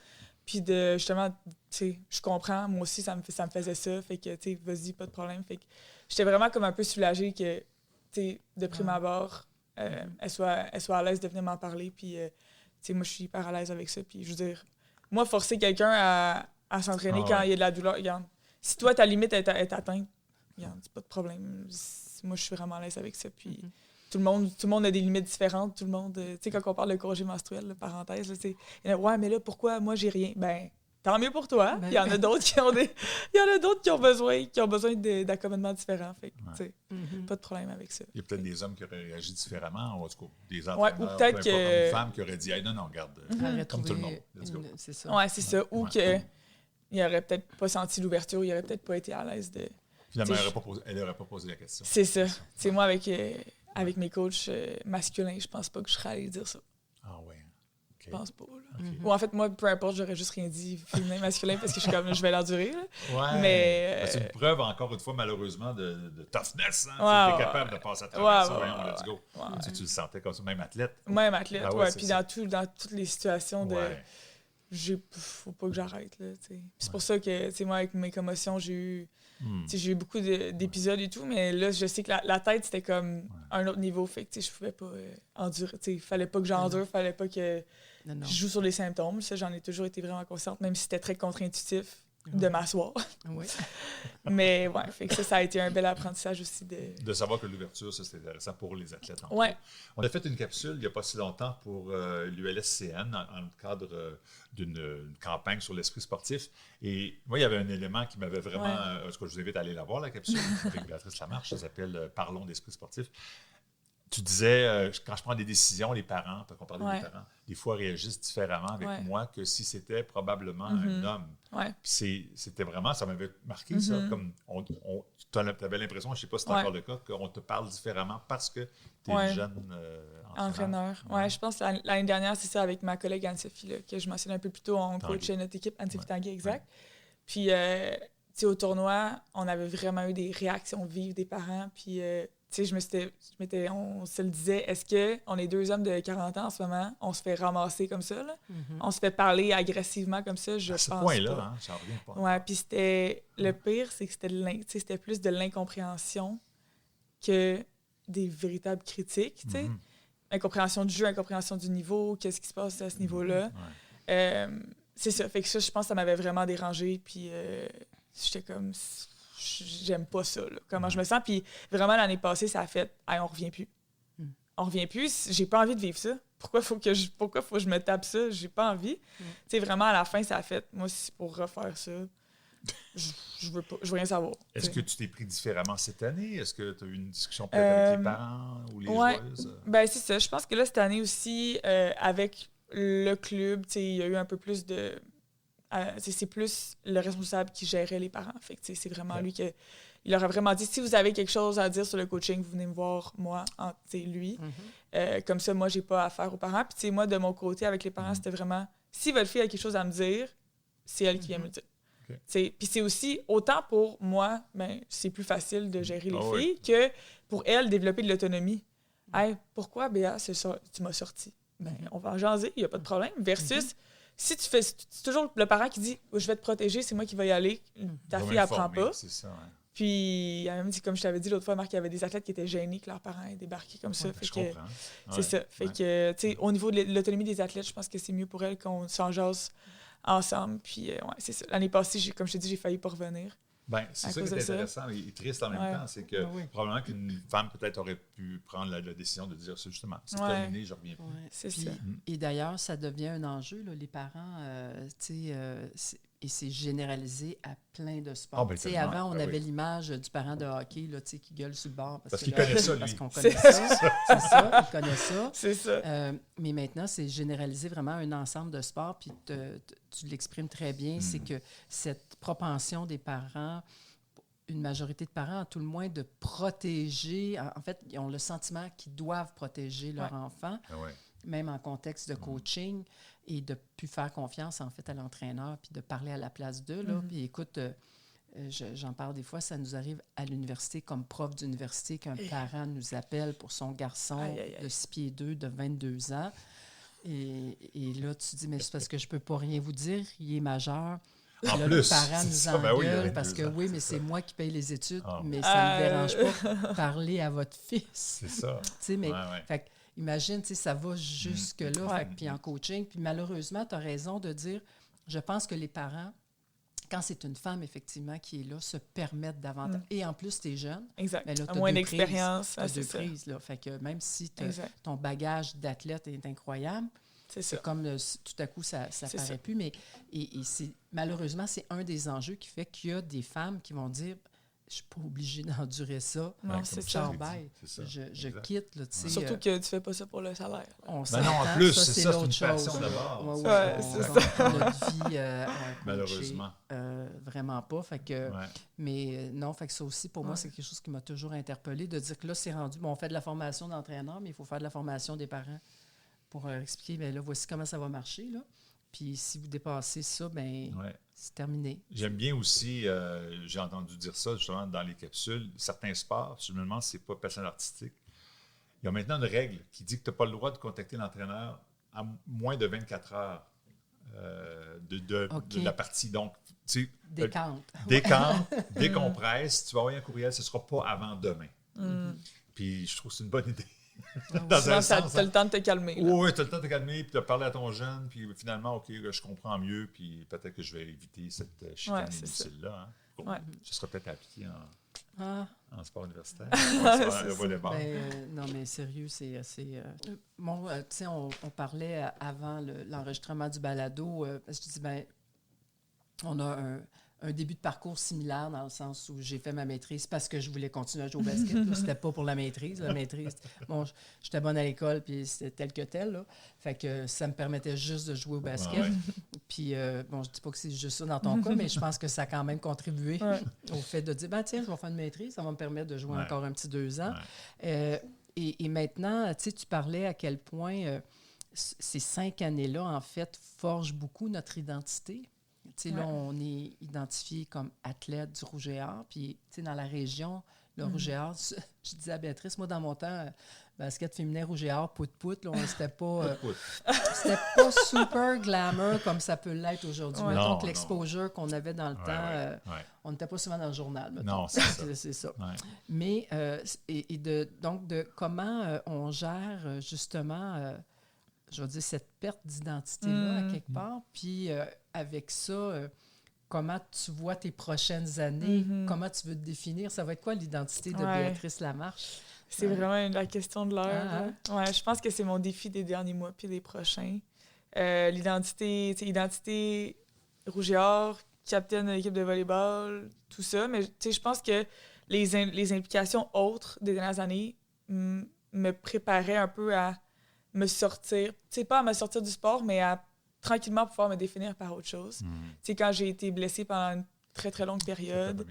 Puis de, justement, tu sais, je comprends, moi aussi, ça me faisait ça. Fait que, tu sais, vas-y, pas de problème. Fait que j'étais vraiment comme un peu soulagée que, tu sais, de prime abord, elle soit à l'aise de venir m'en parler. Puis, tu sais, moi, je suis hyper à l'aise avec ça. Puis, je veux dire, moi, forcer quelqu'un à s'entraîner quand il y a de la douleur, regarde, si toi, ta limite est atteinte, regarde, c'est pas de problème. Moi, je suis vraiment à l'aise avec ça. Puis... Tout le monde a des limites différentes. Tout le monde, tu sais, quand on parle de congé menstruel, là, parenthèse, il y en a, mais là, pourquoi moi, j'ai rien? Ben, tant mieux pour toi. Il y en a d'autres qui ont besoin d'accommodements différents. Fait que, tu sais, pas de problème avec ça. Il y a peut-être des hommes qui auraient réagi différemment, ou en tout cas, des entraîneurs, ou peut-être une femme qui aurait dit, hey, non, regarde, comme tout le monde. C'est ça. Oui, c'est ça. Ou qu'il n'aurait peut-être pas senti l'ouverture, il n'aurait peut-être pas été à l'aise de... Finalement, elle n'aurait pas posé la question. C'est ça. C'est moi, avec mes coachs masculins, je pense pas que je serais allée dire ça. Ah ouais. Je pense pas. Là. Ou en fait, moi, peu importe, j'aurais juste rien dit féminin, masculin, parce que je suis comme, je vais l'endurer. Là. Ouais. Mais. C'est une preuve, encore une fois, malheureusement, de toughness. Hein? Ouais, tu es capable de passer à travers ça. Voyons, let's go. Ouais. Tu le sentais comme ça, même athlète. Même athlète, Ah ouais. c'est Puis ça. dans toutes les situations de. Ouais. Faut pas que j'arrête. Là, t'sais. C'est pour ça que, moi, avec mes commotions, j'ai eu beaucoup d'épisodes et tout, mais là, je sais que la tête, c'était comme un autre niveau. Fait que je pouvais pas endurer. Il fallait pas que j'endure, fallait pas que je joue sur les symptômes. Ça, j'en ai toujours été vraiment consciente, même si c'était très contre-intuitif de m'asseoir. Oui. Mais ouais, fait que ça a été un bel apprentissage aussi de savoir que l'ouverture, ça, c'est intéressant pour les athlètes. Ouais. On a fait une capsule il n'y a pas si longtemps pour l'ULSCN en le cadre d'une campagne sur l'esprit sportif. Et moi, il y avait un élément qui m'avait vraiment... en tout cas, je vous invite à aller la voir, la capsule, avec Béatrice Lamarche. Ça s'appelle « Parlons d'esprit sportif ». Tu disais, quand je prends des décisions, les parents, parce qu'on parlait des parents, des fois réagissent différemment avec moi que si c'était probablement un homme. Ouais. Puis c'était vraiment, ça m'avait marqué ça, comme tu avais l'impression, je ne sais pas si c'est encore le cas, qu'on te parle différemment parce que tu es jeune entraîneur. Ouais, je pense que l'année dernière, c'est ça, avec ma collègue Anne-Sophie, là, que je mentionnais un peu plus tôt, on coachait notre équipe, Anne-Sophie Tanguay, exact. Ouais. Puis, tu sais, au tournoi, on avait vraiment eu des réactions vives des parents, puis... tu sais, on se le disait, est-ce qu'on est deux hommes de 40 ans en ce moment, on se fait ramasser comme ça, là? On se fait parler agressivement comme ça, je pense pas. À ce point-là, hein, j'en reviens pas. Ouais, puis le pire, c'est que c'était plus de l'incompréhension que des véritables critiques, tu sais. Incompréhension du jeu, incompréhension du niveau, qu'est-ce qui se passe à ce niveau-là. C'est ça, fait que ça, je pense que ça m'avait vraiment dérangée, puis j'étais comme... J'aime pas ça, là, comment je me sens. Puis vraiment, l'année passée, ça a fait « Hey, on revient plus. On revient plus. J'ai pas envie de vivre ça. Pourquoi faut que je me tape ça? J'ai pas envie. » Tu sais, vraiment, à la fin, ça a fait « Moi, si pour refaire ça, je veux rien savoir. » Est-ce que tu t'es pris différemment cette année? Est-ce que tu as eu une discussion peut-être avec les parents ou les joueuses? Ben c'est ça. Je pense que là, cette année aussi, avec le club, tu sais, il y a eu un peu plus de... c'est plus le responsable qui gérait les parents. Fait que c'est vraiment lui qui... Il leur a vraiment dit, si vous avez quelque chose à dire sur le coaching, vous venez me voir, moi, lui. Comme ça, moi, j'ai pas affaire aux parents. Puis moi, de mon côté, avec les parents, c'était vraiment, si votre fille a quelque chose à me dire, c'est elle qui vient me le dire. Puis c'est aussi, autant pour moi, ben, c'est plus facile de gérer les filles que pour elle, développer de l'autonomie. Hey, pourquoi, Béa, tu m'as sorti? Ben, on va en jaser, il n'y a pas de problème. Versus... Si tu fais, c'est toujours le parent qui dit « Je vais te protéger, c'est moi qui vais y aller. » Ta fille apprend pas. C'est ça, Puis, même dit, comme je t'avais dit l'autre fois, Marc, il y avait des athlètes qui étaient gênés que leurs parents aient débarqué comme ça. Fait je que, comprends. C'est ça. Fait que, tu sais, au niveau de l'autonomie des athlètes, je pense que c'est mieux pour elles qu'on s'en jase ensemble. Puis, c'est ça. L'année passée, comme je te dis, j'ai failli pas revenir. Ben, c'est ça qui est intéressant et triste en même temps, c'est que probablement qu'une femme peut-être aurait pu prendre la décision de dire ça justement, c'est terminé, je reviens plus. C'est ça. Et d'ailleurs, ça devient un enjeu, là, les parents, tu sais, et c'est généralisé à plein de sports. Avant, on avait l'image du parent de hockey là, qui gueule sur le bord. Parce qu'il connaît ça, lui. Parce qu'on connaît ça. C'est ça, il connaît ça. C'est ça. Mais maintenant, c'est généralisé vraiment à un ensemble de sports. Puis tu l'exprimes très bien, c'est que cette propension des parents, une majorité de parents, à tout le moins, de protéger. En fait, ils ont le sentiment qu'ils doivent protéger leur enfant, même en contexte de coaching, et de ne plus faire confiance, en fait, à l'entraîneur, puis de parler à la place d'eux. Là. Puis écoute, j'en parle des fois, ça nous arrive à l'université, comme prof d'université, qu'un parent nous appelle pour son garçon de 6 pieds 2, de 22 ans. Et là, tu dis, mais c'est parce que je ne peux pas rien vous dire, il est majeur. En là, plus, les parents nous engueulent parce que mais c'est moi qui paye les études, mais ça ne me dérange pas de parler à votre fils. C'est ça. Mais, fait, imagine, ça va jusque-là, puis en coaching. Puis malheureusement, tu as raison de dire, je pense que les parents, quand c'est une femme, effectivement, qui est là, se permettent davantage. Et en plus, tu es jeune. Exact. Mais là, moins d'expérience. Tu as deux prises. Là. Fait que même si ton bagage d'athlète est incroyable, c'est comme tout à coup, ça paraît plus. Mais malheureusement, c'est un des enjeux qui fait qu'il y a des femmes qui vont dire « Je ne suis pas obligée d'endurer ça. Non, c'est ça. Je quitte. » Surtout que tu ne fais pas ça pour le salaire. En plus, c'est ça, c'est une passion d'abord. C'est ça. Notre vie, malheureusement. Vraiment pas. Fait que, mais non, fait que ça aussi, pour moi, c'est quelque chose qui m'a toujours interpellée, de dire que là, c'est rendu... Bon, on fait de la formation d'entraîneur, mais il faut faire de la formation des parents pour leur expliquer, bien là, voici comment ça va marcher, là. Puis si vous dépassez ça, bien, c'est terminé. J'aime bien aussi, j'ai entendu dire ça justement dans les capsules, certains sports, je me demande si ce n'est pas patinage artistique, il y a maintenant une règle qui dit que tu n'as pas le droit de contacter l'entraîneur à moins de 24 heures de la partie. Donc, tu sais, décante, décompresse, tu vas envoyer un courriel, ce ne sera pas avant demain. Puis je trouve que c'est une bonne idée. Tu as le temps de te calmer. Oui, tu as le temps de te calmer, puis de parler à ton jeune, puis finalement, OK, je comprends mieux, puis peut-être que je vais éviter cette chicane inutile-là. Hein. Ce sera peut-être appliqué en sport universitaire. Non, mais sérieux, c'est assez... Bon, tu sais, on parlait avant l'enregistrement du balado, parce que je dis, bien, on a un début de parcours similaire dans le sens où j'ai fait ma maîtrise parce que je voulais continuer à jouer au basket. C'était pas pour la maîtrise. La maîtrise, bon, j'étais bonne à l'école, puis c'était tel que tel. Là. Fait que ça me permettait juste de jouer au basket. Puis, bon, je dis pas que c'est juste ça dans ton cas, mais je pense que ça a quand même contribué au fait de dire, tiens, je vais faire une maîtrise, ça va me permettre de jouer encore un petit 2 ans. Et maintenant, tu sais, tu parlais à quel point ces 5 années-là, en fait, forgent beaucoup notre identité. Tu sais, là, on est identifié comme athlète du Rouge et Or. Puis, tu sais, dans la région, le Rouge et Or, je disais à Béatrice, moi, dans mon temps, basket féminin Rouge et Or, pout-pout, là, c'était pas super glamour comme ça peut l'être aujourd'hui. Mettons que l'exposure qu'on avait dans le temps, on n'était pas souvent dans le journal. Mettons. Non, c'est ça. Mais, donc, de comment on gère, justement... je veux dire, cette perte d'identité-là, à quelque part. Puis, avec ça, comment tu vois tes prochaines années? Comment tu veux te définir? Ça va être quoi l'identité de Béatrice Lamarche? C'est vraiment la question de l'heure. Ouais, je pense que c'est mon défi des derniers mois puis des prochains. L'identité Rouge et Or, capitaine de l'équipe de volleyball, tout ça. Mais je pense que les implications autres des dernières années me préparaient un peu à me sortir, pas à me sortir du sport, mais à tranquillement pouvoir me définir par autre chose. Quand j'ai été blessée pendant une très, très longue période,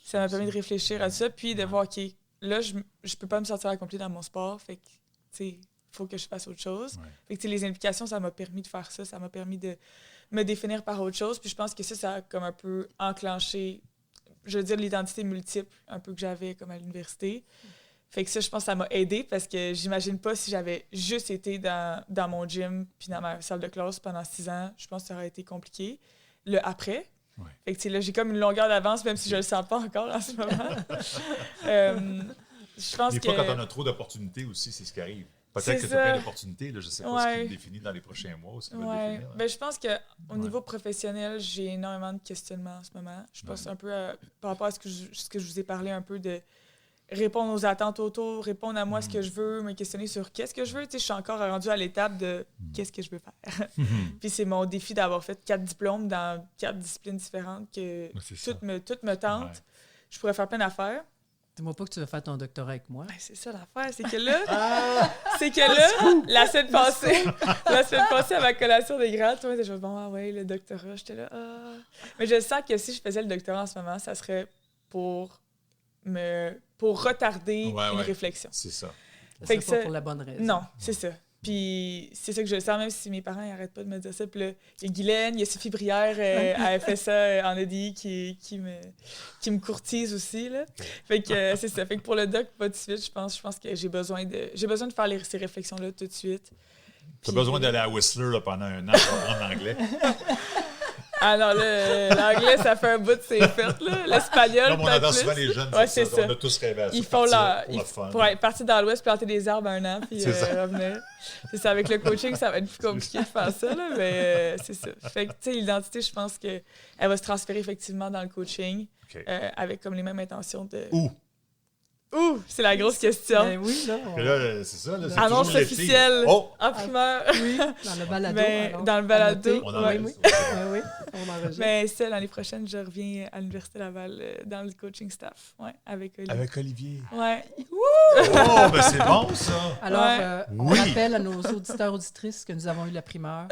ça m'a permis de réfléchir à ça, puis de voir, OK, là, je peux pas me sentir accomplie dans mon sport, fait que, il faut que je fasse autre chose. Fait que, les implications, ça m'a permis de faire ça, ça m'a permis de me définir par autre chose, puis je pense que ça a comme un peu enclenché, je veux dire, l'identité multiple, un peu que j'avais comme à l'université. Fait que ça, je pense que ça m'a aidé parce que j'imagine pas si j'avais juste été dans mon gym puis dans ma salle de classe pendant 6 ans, je pense que ça aurait été compliqué. Le après. Fait que là, j'ai comme une longueur d'avance, même si je le sens pas encore en ce moment. Je pense des fois, quand on a trop d'opportunités aussi, c'est ce qui arrive. Peut-être que tu as plein d'opportunités, là, je sais pas ce qui te définit dans les prochains mois ou ce qui va te définir. Ben, je pense qu'au niveau professionnel, j'ai énormément de questionnements en ce moment. Je pense un peu par rapport à ce que je vous ai parlé un peu de répondre aux attentes autour, répondre à moi ce que je veux, me questionner sur qu'est-ce que je veux. Je suis encore rendue à l'étape de qu'est-ce que je veux faire. Puis c'est mon défi d'avoir fait 4 diplômes dans 4 disciplines différentes que toutes me tentent. Je pourrais faire plein d'affaires. Dis-moi pas que tu veux faire ton doctorat avec moi. Ben, c'est ça l'affaire, c'est que là, la semaine passée, à ma collation des grades, je me disais, bon, le doctorat, j'étais là, Mais je sens que si je faisais le doctorat en ce moment, ça serait pour retarder une réflection. C'est ça. C'est pas pour la bonne raison. Non, c'est ça. Puis c'est ça que je sens, même si mes parents n'arrêtent pas de me dire ça. Puis là, il y a Guylaine, il y a Sophie Brière, elle fait ça en EDI qui me courtise aussi. Là. Fait que c'est ça. Fait que pour le doc, pas tout de suite, je pense que j'ai besoin de faire ces réflexions-là tout de suite. Tu as besoin d'aller à Whistler là, pendant 1 an pour apprendre l'anglais. Ah non, l'anglais, ça fait un bout de ses fêtes, là. L'espagnol, on entend souvent les jeunes, c'est ça. On a tous rêvé à ça. Ils font partir dans l'Ouest, planter des arbres 1 an, puis revenir. C'est ça, avec le coaching, ça va être plus compliqué de faire ça, là, mais c'est ça. Fait que, tu sais, l'identité, je pense qu'elle va se transférer effectivement dans le coaching, avec comme les mêmes intentions de... Ouh, c'est la grosse question. Ben oui, là. Là, c'est ça. Là, c'est annonce officielle en primeur. Oui, dans le balado. Mais dans le balado. On enregistre. Oui, on enregistre. Mais ça, l'année prochaine, je reviens à l'Université Laval dans le coaching staff. Ouais, avec Olivier. Avec Olivier. Ouais. Oh, ben c'est bon, ça. Alors, on rappelle à nos auditeurs, auditrices que nous avons eu la primeur.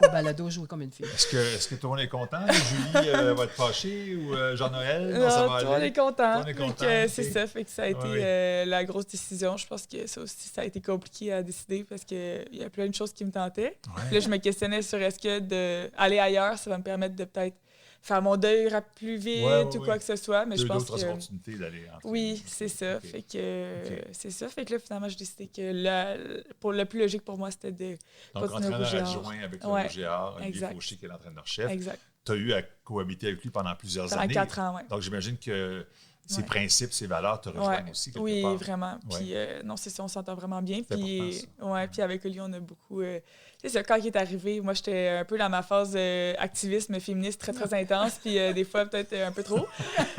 Au balado, jouer comme une fille. Est-ce que tout le monde est content? Julie va être fâchée ou Jean-Noël? Non, ça va tout le monde aller? est content. Tout le monde est content, C'est ok. ça. Fait que ça a été Ouais. la grosse décision. Je pense que ça aussi, ça a été compliqué à décider parce qu'il y a plein de choses qui me tentaient. Ouais. Puis là, je me questionnais sur est-ce que d'aller ailleurs, ça va me permettre de peut-être faire mon deuil plus vite ou quoi que ce soit. Mais je pense D'autres que... opportunités d'aller en Oui, c'est ça. Ok. Fait que Ok. c'est ça. Fait que là, finalement, j'ai décidé que pour le plus logique pour moi, c'était de Donc, continuer au entraîneur Rouge et Or. adjoint avec le Ouais, Rouge et Or, Olivier exact. Fauché qui est l'entraîneur-chef. exact. Tu as eu à cohabiter avec lui pendant plusieurs Pendant années. 4 ans, oui. Donc, j'imagine que ses Ouais. principes, ses valeurs te rejoignent aussi quelque oui, part. vraiment. Ouais. Puis non, c'est ça, on s'entend vraiment bien. C'est Puis important, ouais, puis avec Oli, on a beaucoup. C'est ça, quand il est arrivé, moi j'étais un peu dans ma phase activisme féministe très très intense, puis des fois peut-être un peu trop.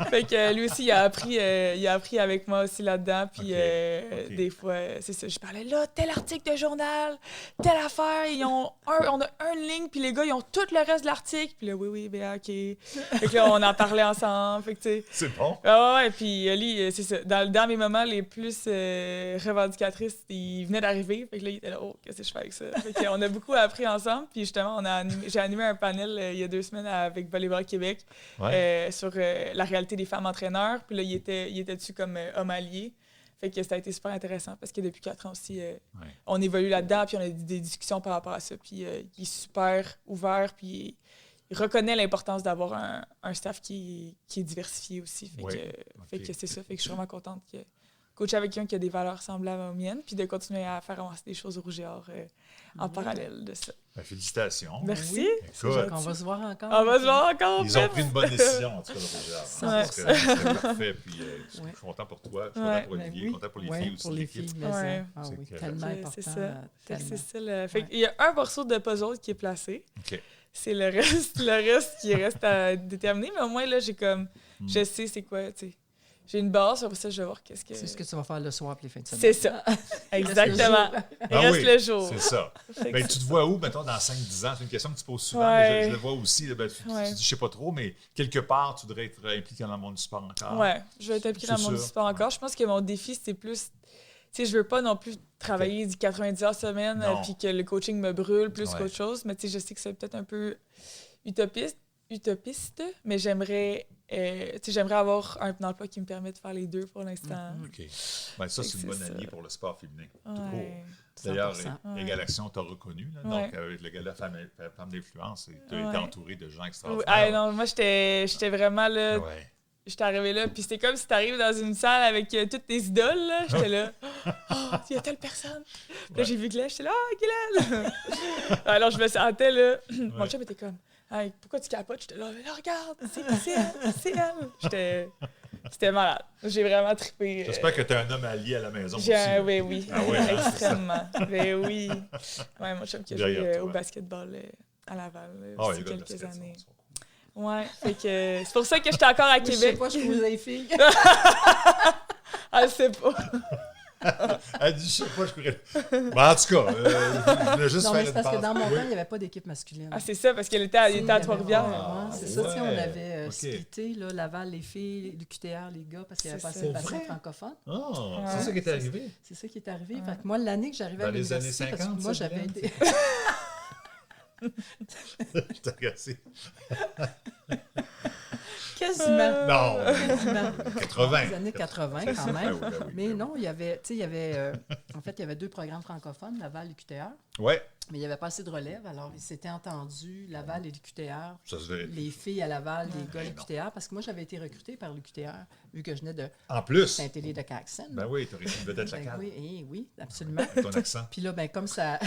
Fait que lui aussi, il a appris avec moi aussi là-dedans. Puis Ok. des fois, c'est ça, je parlais là, tel article de journal, telle affaire, on a une ligne, puis les gars ils ont tout le reste de l'article. Puis là, oui, ben ok. Fait que là, on en parlait ensemble. Fait que tu sais. C'est bon. Ah ouais, puis Oli, c'est ça. Dans mes moments les plus revendicatrices, il venait d'arriver. Fait que là, il était là, oh, qu'est-ce que je fais avec ça? Fait qu'on a beaucoup appris ensemble. Puis justement, j'ai animé un panel il y a 2 semaines avec Volleyball Québec sur la réalité des femmes entraîneurs. Puis là, il était dessus comme homme allié. Fait que ça a été super intéressant parce que depuis 4 ans aussi, on évolue là-dedans. Puis on a des discussions par rapport à ça. Puis il est super ouvert. Puis il reconnaît l'importance d'avoir un staff qui est diversifié aussi. Fait que c'est ça. Fait que je suis vraiment contente de coacher avec quelqu'un qui a des valeurs semblables aux miennes, puis de continuer à faire avancer des choses au Rouge et Or en parallèle de ça. Ben, félicitations. Merci. Écoute, On va se voir encore. On va se voir encore. ils ont Ben. pris une bonne décision, en tout cas, le Rouge et Or. Ouais. Parce que c'était parfait. Puis, je suis Ouais. content pour toi, je suis Ouais. content pour Olivier, oui. content pour les Ouais, filles aussi. pour les l'équipe. filles, mais Ouais. ah C'est oui, que- tellement important. C'est ça. tellement. C'est ça. Fait Ouais. qu'il y a un morceau de puzzle qui est placé. OK. C'est le reste qui reste à déterminer. Mais au moins, là, j'ai comme... Je sais c'est quoi, tu sais. J'ai une base, après ça, je vais voir qu'est-ce que... C'est ce que tu vas faire le soir et les fins de semaine. C'est ça. Exactement. Il Ah reste oui, le jour. C'est ça. Fait que Ben, tu te vois où, mettons, dans 5-10 ans? C'est une question que tu poses souvent, Ouais. mais je le vois aussi. Là, ben, tu dis, je sais pas trop, mais quelque part, tu devrais être impliqué dans le monde du sport encore. Ouais, je vais être impliquée dans le C'est monde du sûr. sport encore. Je pense que mon défi, c'est plus... Tu sais, je veux pas non plus travailler du 90 heures semaine Non. puis que le coaching me brûle plus Ouais. qu'autre chose. Mais tu sais, je sais que c'est peut-être un peu utopiste, mais j'aimerais avoir un emploi qui me permet de faire les deux pour l'instant. OK. Ben, ça, c'est une C'est bonne ça. alliée pour le sport féminin. Tout court. Ouais. D'ailleurs, 100%. Égal Action t'a reconnu. Là, Ouais. Donc, avec le gala Femme d'influence, tu as Ouais. été entouré de gens Ouais, extraordinaires. non, moi, j'étais vraiment là. Ouais. J'étais arrivée là, puis c'était comme si t'arrives dans une salle avec toutes tes idoles, là. J'étais là, oh, il y a telle personne. Puis là, j'ai vu Glenn, j'étais là, ah, Glenn! Alors, je me sentais là. Mon chum était comme, hey, pourquoi tu capotes? J'étais là, regarde, c'est elle. C'était malade. J'ai vraiment trippé. J'espère que tu es un homme allié à la maison aussi. Oui. Ah ouais, hein, Extrêmement. Mais oui. Ouais, mon chum qui a joué Derrière au toi. basketball à Laval Ah ouais, aussi les gars de quelques basket, années. sont cool. Ouais, fait que c'est pour ça que j'étais encore à Je sais Québec. pas, je trouve les filles. Ah, je sais pas. Elle dit, je sais pas, je pourrais. Ben, en tout cas, je voulais juste Non, faire mais c'est une parce que passe. dans mon Oui. temps, il n'y avait pas d'équipe masculine. Ah, c'est ça, parce qu'elle était à, Tu sais, il était à il y avait- Trois-Rivières. Ah, c'est ça, tu sais, on ouais. avait OK. splitté, là, Laval, les filles, l'UQTR, les gars, parce qu'il n'y avait C'est pas ça. assez de Pour bassin vrai? francophone. Ah, Ouais. c'est ça qui est arrivé. C'est ça qui est arrivé. Ouais. Fait que moi, l'année que j'arrivais Dans à les années l'université, parce 50, que moi, ça, j'avais Glenn? été... Je t'ai agacé. Quasiment. Non, Quasiment. 80. Les années 80, quand Ben même. oui, ben oui, Mais ben non, il y avait, tu sais, il y avait, en fait, il y avait 2 programmes francophones, Laval et l'UQTR, Ouais, mais il n'y avait pas assez de relève. Alors, ils s'étaient entendus, Laval et l'UQTR, ça se vérifie. les filles à Laval, les gars à Ben non. l'UQTR, parce que moi, j'avais été recrutée par l'UQTR, vu que je venais de En plus, Saint-Élie de Caxton. ben oui, tu aurais été une vedette Ben locale. oui, absolument. Avec ton accent. Puis là, ben, comme ça,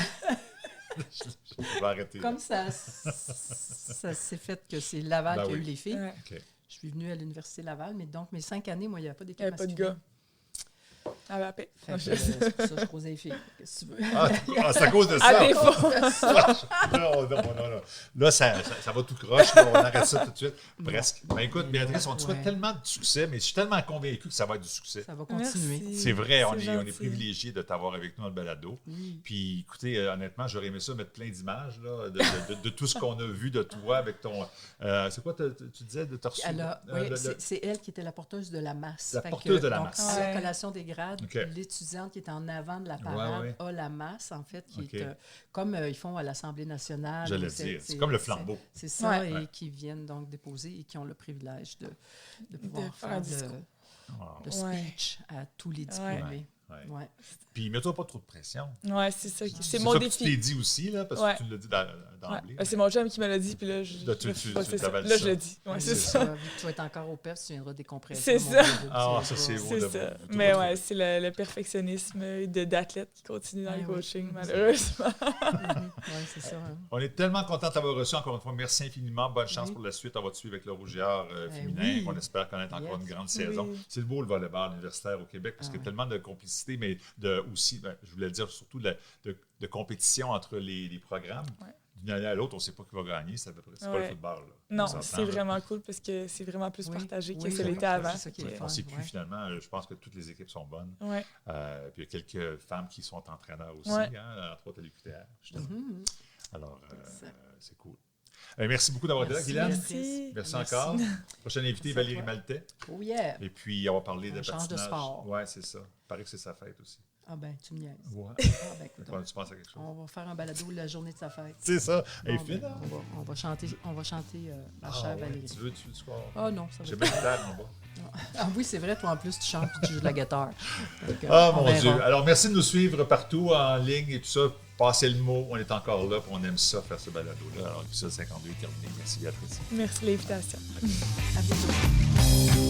Je vais arrêter. là. comme ça s'est fait que c'est Laval Ben qui a oui. eu les filles, Ouais. OK. je suis venue à l'Université Laval, mais donc, mes 5 années, moi, il n'y avait pas Il d'équipe n'y avait pas de masculine. gars. À la paix. Fait que, c'est pour ça que je croisais les filles. Qu'est-ce que tu veux? Ah, c'est à cause de ça. À défaut. Là, ça va tout croche. Là, on arrête ça tout de suite. Presque. Ben écoute, Béatrice, on te souhaite Ouais. tellement de succès, mais je suis tellement convaincu que ça va être du succès. Ça va continuer. Merci. C'est vrai, on est gentil. privilégiés de t'avoir avec nous dans le balado. Oui. Puis écoutez, honnêtement, j'aurais aimé ça mettre plein d'images là, de tout ce qu'on a vu de toi avec ton. C'est quoi tu disais de te Oui, le- c'est elle qui était la porteuse de la masse. La Fait porteuse que, de la donc, masse. à la Ouais. collation des grades, OK. l'étudiante qui est en avant de la parade a la masse, en fait, qui est comme ils font à l'Assemblée nationale. J'allais dire, c'est comme le flambeau. C'est ça, et qui viennent donc déposer et qui ont le privilège de pouvoir faire le speech à tous les diplômés. Ouais. Puis, mets-toi pas trop de pression. Ouais, c'est ça. C'est mon défi. Tu t'es dit aussi, là, parce que tu l'as dit d'emblée. C'est mon chum qui me l'a dit, puis là, je l'ai dit. Ouais, c'est ça. Tu vas être encore au PEF, tu viendras décompresser. C'est ça. Ça, c'est beau. C'est ça. Mais ouais, c'est le perfectionnisme d'athlète qui continue dans le coaching, malheureusement. Oui, c'est ça. On est tellement contents de t'avoir reçu. Encore une fois, merci infiniment. Bonne chance pour la suite. On va te suivre avec le Rougiard féminin. On espère connaître encore une grande saison. C'est le beau, le volleyball universitaire au Québec, parce qu'il y a tellement de complicité, mais aussi, je voulais dire surtout de compétition entre les programmes. D'une année à l'autre, on ne sait pas qui va gagner. C'est pas le football. Là. Non, c'est vraiment cool parce que c'est vraiment plus partagé que ce l'était avant. On ne sait plus finalement. Je pense que toutes les équipes sont bonnes. Puis il y a quelques femmes qui sont entraîneurs aussi, entre autres à l'UQTR, justement. Alors, c'est cool. Merci beaucoup d'avoir été là, Guylaine. Merci encore. Prochaine invitée, Valérie Maltais. Oh yeah. Et puis, on va parler de patinage. De sport. Oui, c'est ça. Il paraît que c'est sa fête aussi. Ah ben, tu me niaises. Ouais. Écoute, tu penses à quelque chose? On va faire un balado la journée de sa fête. C'est ça. Bon, on va chanter ma chère Valérie. Tu veux quoi? Ah non, ça va. J'ai même une table en bas. Ah oui, c'est vrai, toi en plus, tu chantes et tu joues de la guitare. Donc, mon Dieu. Alors, merci de nous suivre partout en ligne et tout ça. Passez le mot, on est encore là, puis on aime ça, faire ce balado-là. Alors, l'épisode 52 est terminé. Merci, Béatrice. Merci de l'invitation. À bientôt.